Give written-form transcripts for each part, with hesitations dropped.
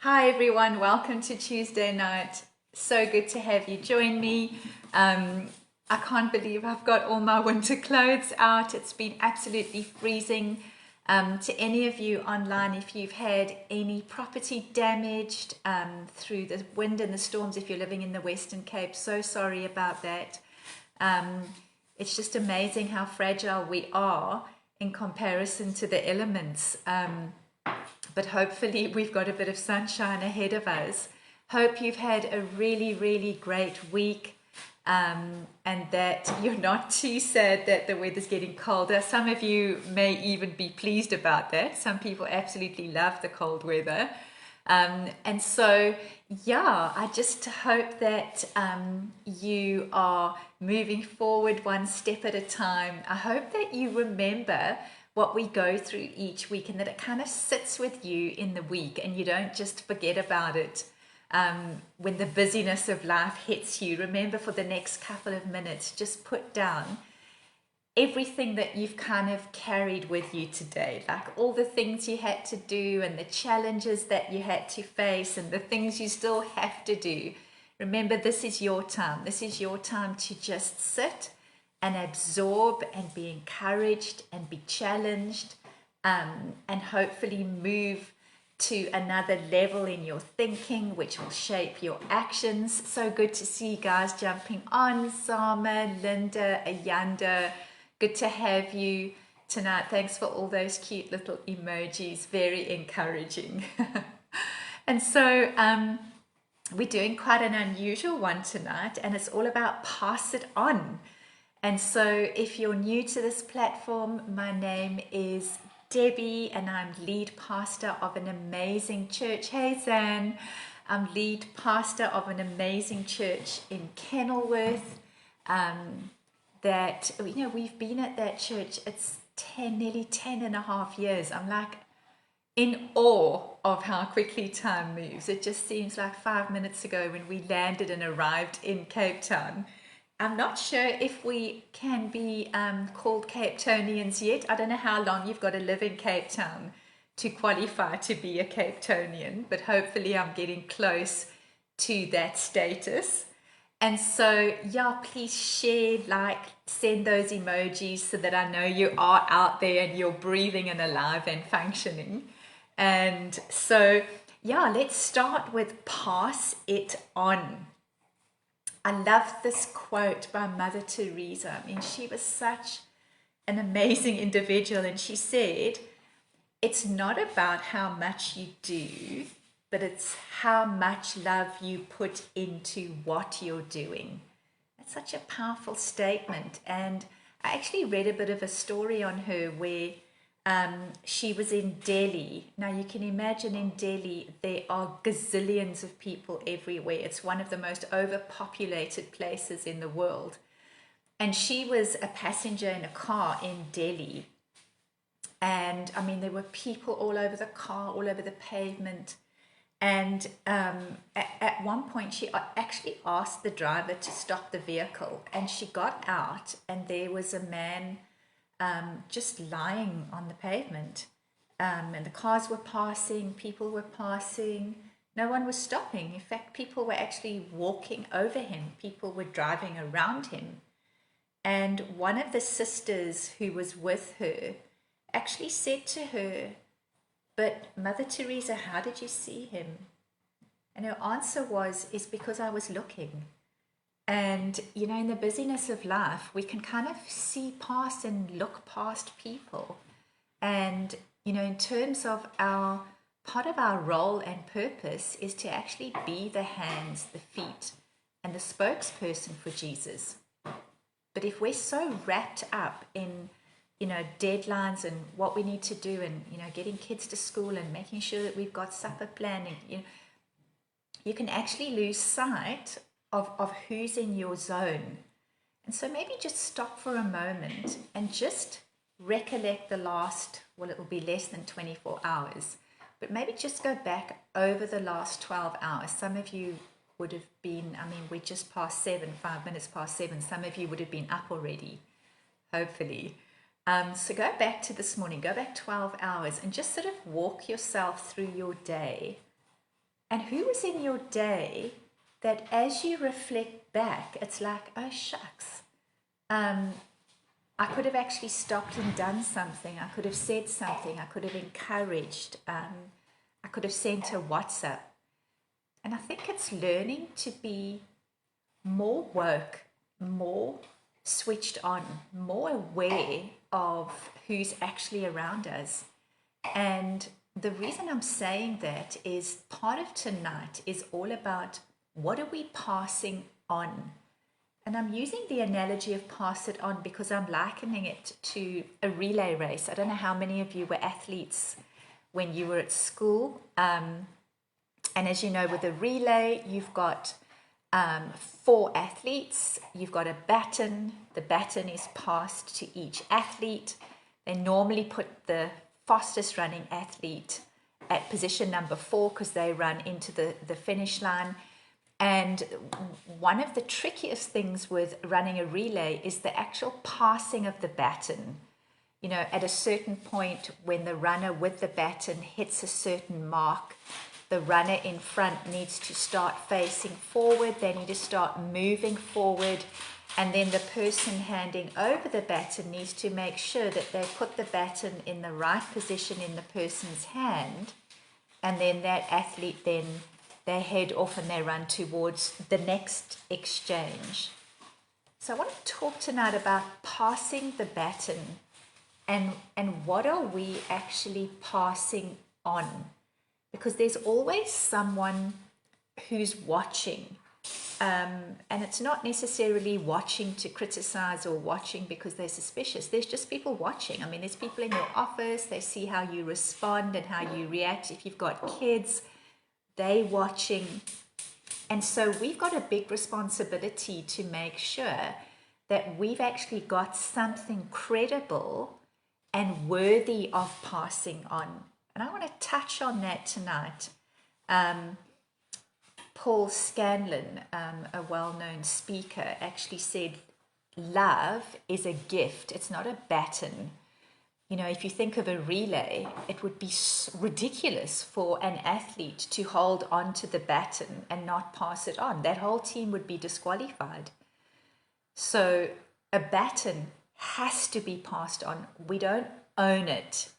Hi everyone, welcome to Tuesday night. So good to have you join me. I can't believe I've got all my winter clothes out. It's been absolutely freezing. To any of you online, if you've had any property damaged through the wind and the storms, if you're living in the Western Cape, so sorry about that. It's just amazing how fragile we are in comparison to the elements. But hopefully we've got a bit of sunshine ahead of us. Hope you've had a really, really great week, and that you're not too sad that the weather's getting colder. Some of you may even be pleased about that. Some people absolutely love the cold weather. And so, yeah, I just hope that you are moving forward one step at a time. I hope that you remember what we go through each week and that it kind of sits with you in the week and you don't just forget about it when the busyness of life hits you. Remember, for the next couple of minutes, just put down everything that you've kind of carried with you today, like all the things you had to do and the challenges that you had to face and the things you still have to do. Remember, this is your time. This is your time to just sit and absorb and be encouraged and be challenged, and hopefully move to another level in your thinking, which will shape your actions. So good to see you guys jumping on. Sama, Linda, Ayanda, good to have you tonight. Thanks for all those cute little emojis. Very encouraging. And so we're doing quite an unusual one tonight, and it's all about pass it on. And so if you're new to this platform, my name is Debbie and I'm lead pastor of an amazing church. Hey Zan, I'm lead pastor of an amazing church in Kenilworth. That, you know, we've been at that church, it's nearly 10 and a half years. I'm like in awe of how quickly time moves. It just seems like 5 minutes ago when we landed and arrived in Cape Town. I'm not sure if we can be called Cape Townians yet. I don't know how long you've got to live in Cape Town to qualify to be a Cape Townian, but hopefully I'm getting close to that status. And so, yeah, please share, like, send those emojis so that I know you are out there and you're breathing and alive and functioning. And so, yeah, let's start with pass it on. I love this quote by Mother Teresa. I mean, she was such an amazing individual, and she said, it's not about how much you do, but it's how much love you put into what you're doing. That's such a powerful statement. And I actually read a bit of a story on her where she was in Delhi. Now you can imagine in Delhi, there are gazillions of people everywhere. It's one of the most overpopulated places in the world. And she was a passenger in a car in Delhi. And I mean, there were people all over the car, all over the pavement. And at one point, she actually asked the driver to stop the vehicle. And she got out, and there was a man just lying on the pavement. And the cars were passing, people were passing, no one was stopping. In fact, people were actually walking over him, people were driving around him. And one of the sisters who was with her actually said to her, but Mother Teresa, how did you see him? And her answer was, is because I was looking. And, you know, in the busyness of life, we can kind of see past and look past people. And, you know, in terms of part of our role and purpose is to actually be the hands, the feet, and the spokesperson for Jesus. But if we're so wrapped up in, you know, deadlines and what we need to do and, you know, getting kids to school and making sure that we've got supper planning, you know, you can actually lose sight of who's in your zone. And so maybe just stop for a moment and just recollect the last, well, it will be less than 24 hours, but maybe just go back over the last 12 hours. Some of you would have been, I mean, we're just past 7, 5 minutes past 7. Some of you would have been up already, hopefully. So go back to this morning, go back 12 hours and just sort of walk yourself through your day And who was in your day that as you reflect back, it's like, oh, shucks, I could have actually stopped and done something. I could have said something. I could have encouraged. I could have sent a WhatsApp. And I think it's learning to be more woke, more switched on, more aware of who's actually around us. And the reason I'm saying that is part of tonight is all about what are we passing on? And I'm using the analogy of pass it on because I'm likening it to a relay race. I don't know how many of you were athletes when you were at school. And as you know, with a relay, you've got 4 athletes. You've got a baton. The baton is passed to each athlete. They normally put the fastest running athlete at position number 4 because they run into the finish line. And one of the trickiest things with running a relay is the actual passing of the baton. You know, at a certain point when the runner with the baton hits a certain mark, the runner in front needs to start facing forward. They need to start moving forward. And then the person handing over the baton needs to make sure that they put the baton in the right position in the person's hand. And then that athlete they head off and they run towards the next exchange. So I want to talk tonight about passing the baton and what are we actually passing on? Because there's always someone who's watching. And it's not necessarily watching to criticize or watching because they're suspicious. There's just people watching. I mean, there's people in your office. They see how you respond and how you react. If you've got kids, they watching. And so we've got a big responsibility to make sure that we've actually got something credible and worthy of passing on. And I want to touch on that tonight. Paul Scanlon, a well-known speaker, actually said, love is a gift. It's not a baton. You know, if you think of a relay, it would be ridiculous for an athlete to hold on to the baton and not pass it on. That whole team would be disqualified. So a baton has to be passed on. We don't own it.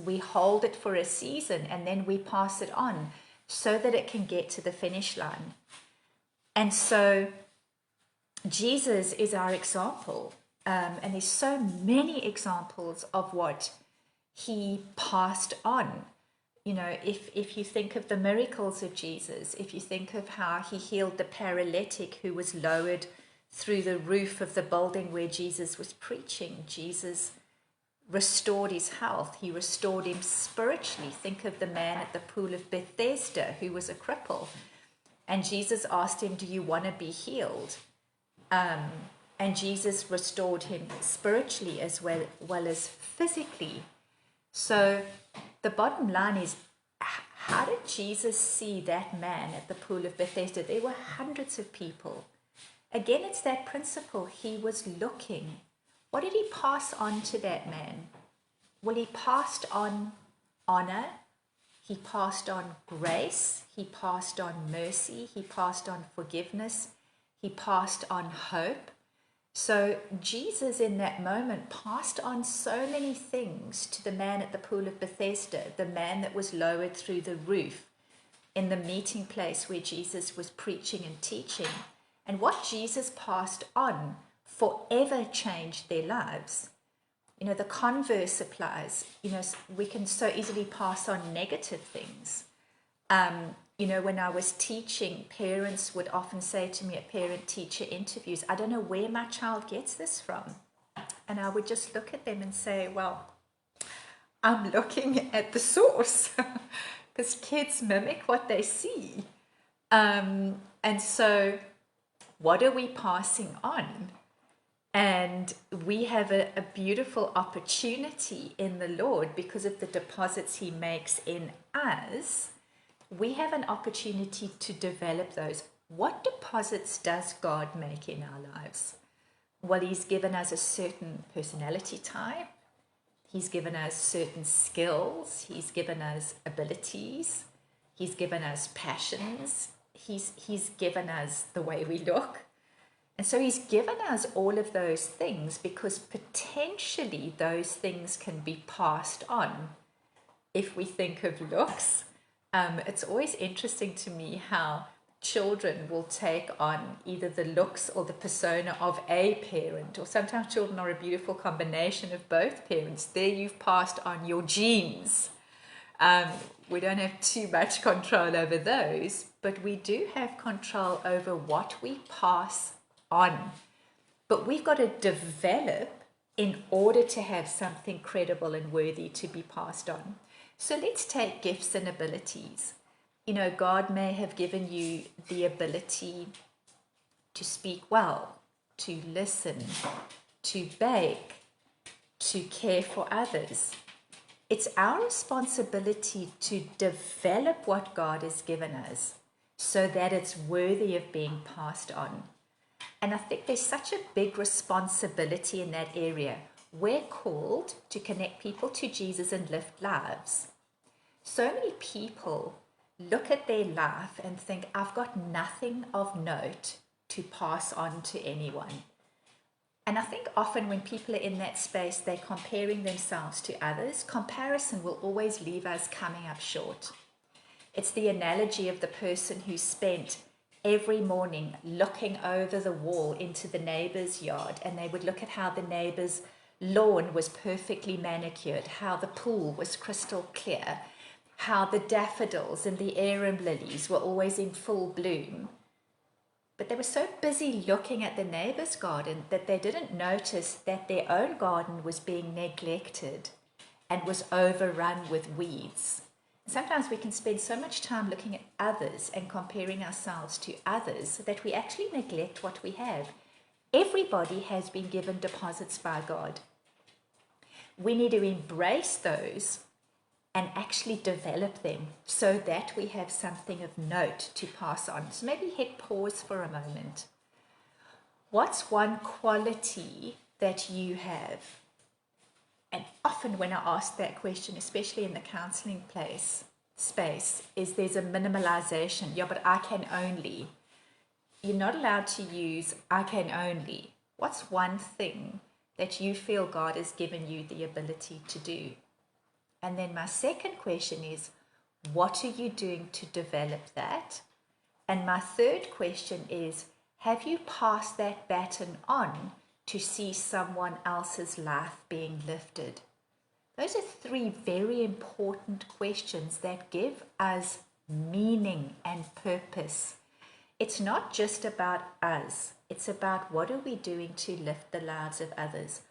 We hold it for a season and then we pass it on so that it can get to the finish line. And so Jesus is our example. And there's so many examples of what he passed on. You know, if you think of the miracles of Jesus, if you think of how he healed the paralytic who was lowered through the roof of the building where Jesus was preaching, Jesus restored his health. He restored him spiritually. Think of the man at the pool of Bethesda who was a cripple. And Jesus asked him, do you want to be healed? And Jesus restored him spiritually as well as physically. So the bottom line is, how did Jesus see that man at the pool of Bethesda? There were hundreds of people. Again, it's that principle. He was looking. What did he pass on to that man? Well, he passed on honor. He passed on grace. He passed on mercy. He passed on forgiveness. He passed on hope. So Jesus in that moment passed on so many things to the man at the pool of Bethesda, the man that was lowered through the roof in the meeting place where Jesus was preaching and teaching. And what Jesus passed on forever changed their lives. You know, the converse applies. You know, we can so easily pass on negative things. You know, when I was teaching, parents would often say to me at parent-teacher interviews, I don't know where my child gets this from. And I would just look at them and say, well, I'm looking at the source because kids mimic what they see. And so what are we passing on? And we have a beautiful opportunity in the Lord because of the deposits he makes in us. We have an opportunity to develop those. What deposits does God make in our lives? Well, he's given us a certain personality type. He's given us certain skills. He's given us abilities. He's given us passions. He's given us the way we look. And so he's given us all of those things because potentially those things can be passed on if we think of looks. It's always interesting to me how children will take on either the looks or the persona of a parent, or sometimes children are a beautiful combination of both parents. There you've passed on your genes. We don't have too much control over those, but we do have control over what we pass on. But we've got to develop in order to have something credible and worthy to be passed on. So let's take gifts and abilities. You know, God may have given you the ability to speak well, to listen, to bake, to care for others. It's our responsibility to develop what God has given us so that it's worthy of being passed on. And I think there's such a big responsibility in that area. We're called to connect people to Jesus and lift lives. So many people look at their life and think, I've got nothing of note to pass on to anyone. And I think often when people are in that space, they're comparing themselves to others. Comparison will always leave us coming up short. It's the analogy of the person who spent every morning looking over the wall into the neighbor's yard, and they would look at how the neighbor's lawn was perfectly manicured, how the pool was crystal clear, how the daffodils and the arum lilies were always in full bloom. But they were so busy looking at the neighbor's garden that they didn't notice that their own garden was being neglected and was overrun with weeds. Sometimes we can spend so much time looking at others and comparing ourselves to others that we actually neglect what we have. Everybody has been given deposits by God. We need to embrace those and actually develop them so that we have something of note to pass on. So maybe hit pause for a moment. What's one quality that you have? And often when I ask that question, especially in the counseling space, is there's a minimalization. Yeah, but I can only. You're not allowed to use I can only. What's one thing that you feel God has given you the ability to do? And then my second question is, what are you doing to develop that? And my third question is, have you passed that baton on to see someone else's life being lifted? Those are three very important questions that give us meaning and purpose. It's not just about us. It's about what are we doing to lift the lives of others?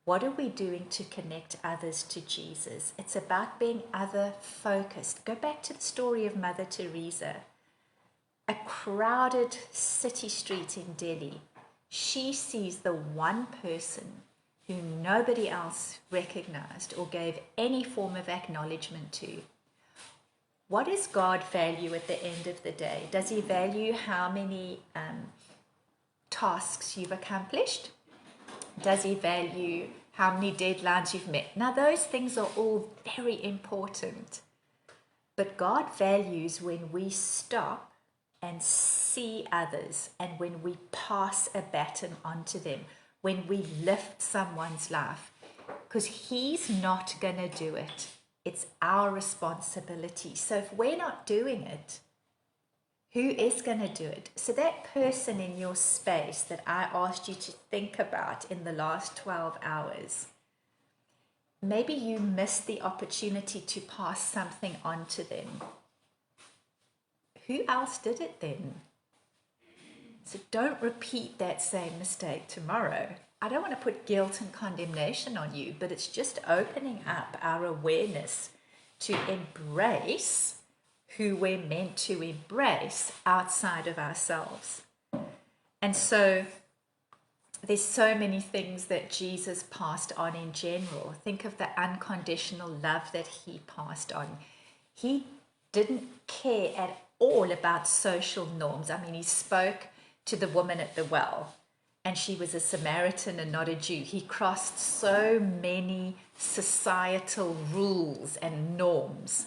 What are we doing to connect others to Jesus? It's about being other focused. Go back to the story of Mother Teresa. A crowded city street in Delhi. She sees the one person who nobody else recognized or gave any form of acknowledgement to. What does God value at the end of the day? Does he value how many tasks you've accomplished? Does he value how many deadlines you've met? Now, those things are all very important. But God values when we stop and see others, and when we pass a baton on to them, when we lift someone's life, because he's not going to do it. It's our responsibility. So if we're not doing it, who is going to do it? So that person in your space that I asked you to think about in the last 12 hours, maybe you missed the opportunity to pass something on to them. Who else did it then? So don't repeat that same mistake tomorrow. I don't want to put guilt and condemnation on you, but it's just opening up our awareness to embrace who we're meant to embrace outside of ourselves. And so there's so many things that Jesus passed on in general. Think of the unconditional love that he passed on. He didn't care at all about social norms. I mean, he spoke to the woman at the well, and she was a Samaritan and not a Jew. He crossed so many societal rules and norms.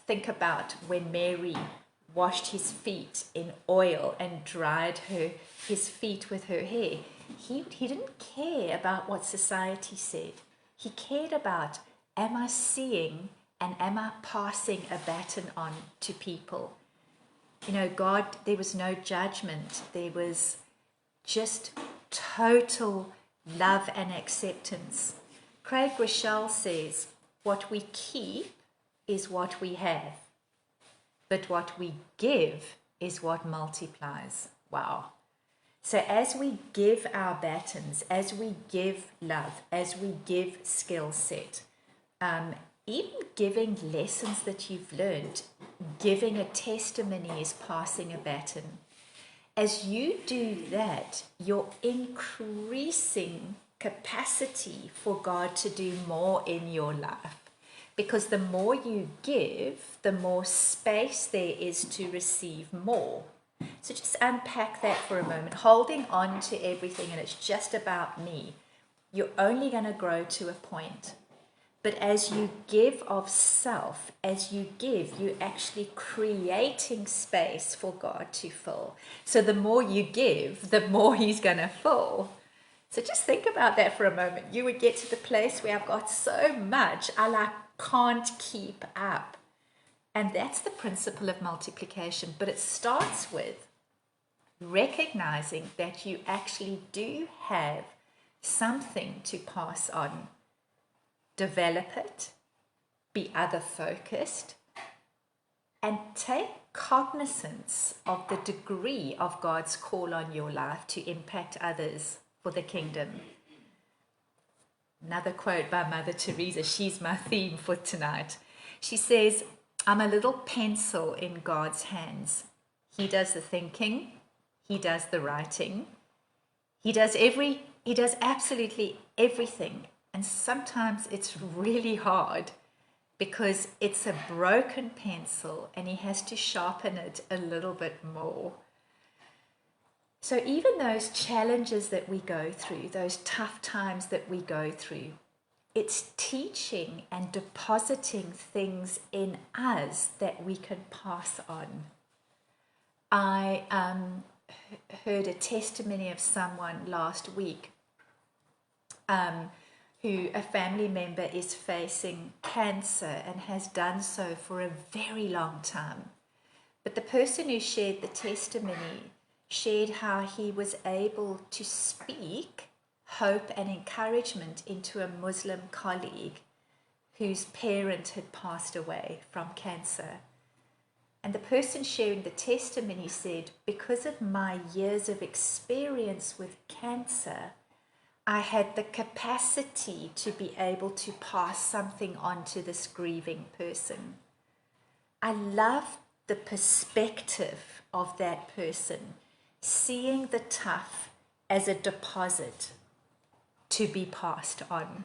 think about when Mary washed his feet in oil and dried his feet with her hair. He didn't care about what society said. He cared about, am I seeing and am I passing a baton on to people? You know, God, there was no judgment. There was just total love and acceptance. Craig Rochelle says, what we keep is what we have, but what we give is what multiplies. Wow. So as we give our batons, as we give love, as we give skill set, even giving lessons that you've learned, giving a testimony is passing a baton. As you do that, you're increasing capacity for God to do more in your life. Because the more you give, the more space there is to receive more. So just unpack that for a moment, holding on to everything and it's just about me. You're only going to grow to a point. But as you give of self, as you give, you're actually creating space for God to fill. So the more you give, the more He's going to fill. So just think about that for a moment. You would get to the place where I've got so much, I can't keep up. And that's the principle of multiplication. But it starts with recognizing that you actually do have something to pass on. Develop it, be other focused, and take cognizance of the degree of God's call on your life to impact others for the kingdom. Another quote by Mother Teresa, she's my theme for tonight. She says, I'm a little pencil in God's hands. He does the thinking, He does the writing, He does absolutely everything. And sometimes it's really hard because it's a broken pencil and He has to sharpen it a little bit more. So even those challenges that we go through, those tough times that we go through, it's teaching and depositing things in us that we can pass on. I heard a testimony of someone last week who a family member is facing cancer and has done so for a very long time. But the person who shared the testimony shared how he was able to speak hope and encouragement into a Muslim colleague whose parent had passed away from cancer. And the person sharing the testimony said, because of my years of experience with cancer, I had the capacity to be able to pass something on to this grieving person. I love the perspective of that person, seeing the tough as a deposit to be passed on.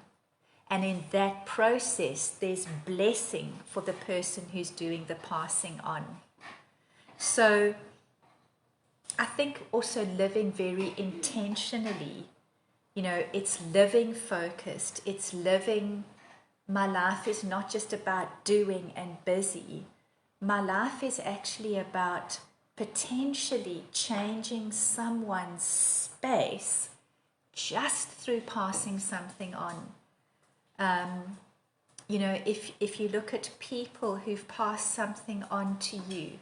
And in that process, there's blessing for the person who's doing the passing on. So I think also living very intentionally, you know, it's living focused. It's living, my life is not just about doing and busy. My life is actually about potentially changing someone's space just through passing something on. You know, if you look at people who've passed something on to you,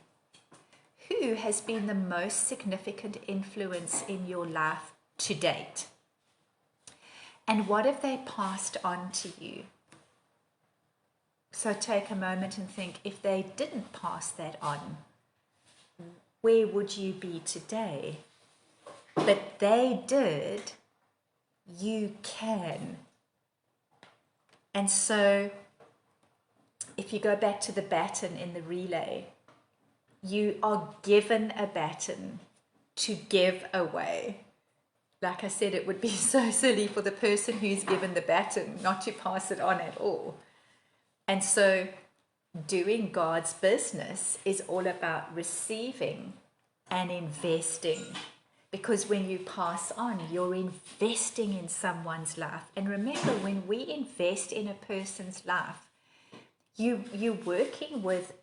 who has been the most significant influence in your life to date? And what have they passed on to you? So take a moment and think, if they didn't pass that on, where would you be today? But they did, you can. And so if you go back to the baton in the relay, you are given a baton to give away. Like I said, it would be so silly for the person who's given the baton not to pass it on at all. And so doing God's business is all about receiving and investing. Because when you pass on, you're investing in someone's life. And remember, when we invest in a person's life, you're working with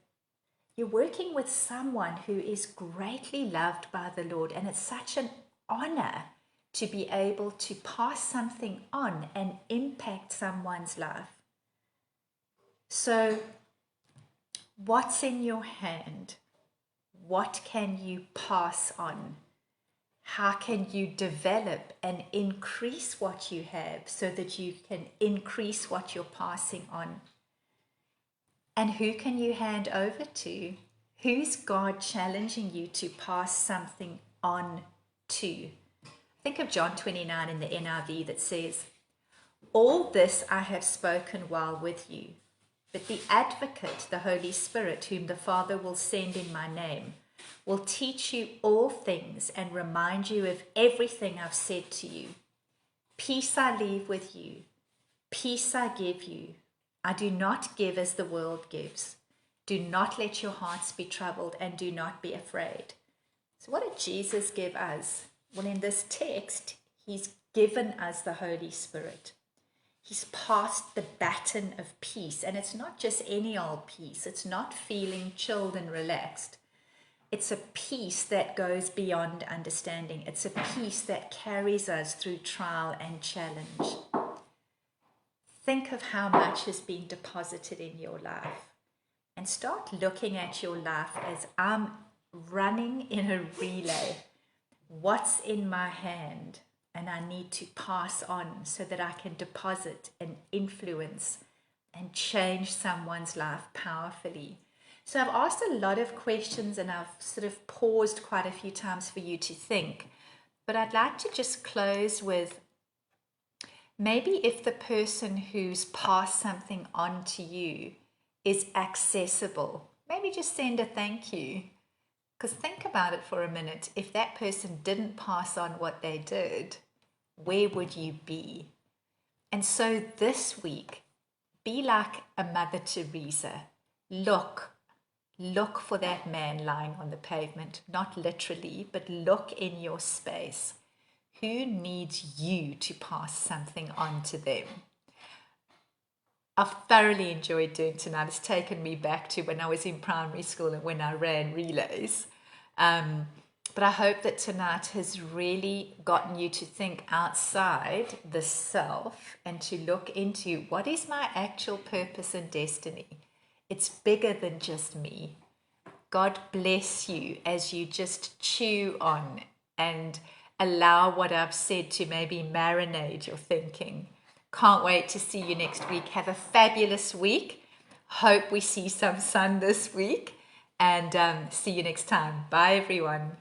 someone who is greatly loved by the Lord, and it's such an honor to be able to pass something on and impact someone's life. So, what's in your hand? What can you pass on? How can you develop and increase what you have so that you can increase what you're passing on? And who can you hand over to? Who's God challenging you to pass something on to? Think of John 29 in the NIV that says, "All this I have spoken while with you, but the advocate, the Holy Spirit, whom the Father will send in my name, will teach you all things and remind you of everything I've said to you. Peace I leave with you, peace I give you. I do not give as the world gives. Do not let your hearts be troubled and do not be afraid." So what did Jesus give us? Well, in this text, he's given us the Holy Spirit. He's passed the baton of peace, and it's not just any old peace. It's not feeling chilled and relaxed. It's a peace that goes beyond understanding. It's a peace that carries us through trial and challenge. Think of how much has been deposited in your life and start looking at your life as I'm running in a relay. What's in my hand? And I need to pass on so that I can deposit and influence and change someone's life powerfully. So I've asked a lot of questions and I've sort of paused quite a few times for you to think. But I'd like to just close with maybe if the person who's passed something on to you is accessible, maybe just send a thank you. Because think about it for a minute. If that person didn't pass on what they did, where would you be? And so this week, be like a Mother Teresa. Look for that man lying on the pavement, not literally, but look in your space. Who needs you to pass something on to them? I've thoroughly enjoyed doing tonight. It's taken me back to when I was in primary school and when I ran relays. But I hope that tonight has really gotten you to think outside the self and to look into what is my actual purpose and destiny. It's bigger than just me. God bless you as you just chew on and allow what I've said to maybe marinate your thinking. Can't wait to see you next week. Have a fabulous week. Hope we see some sun this week, and see you next time. Bye, everyone.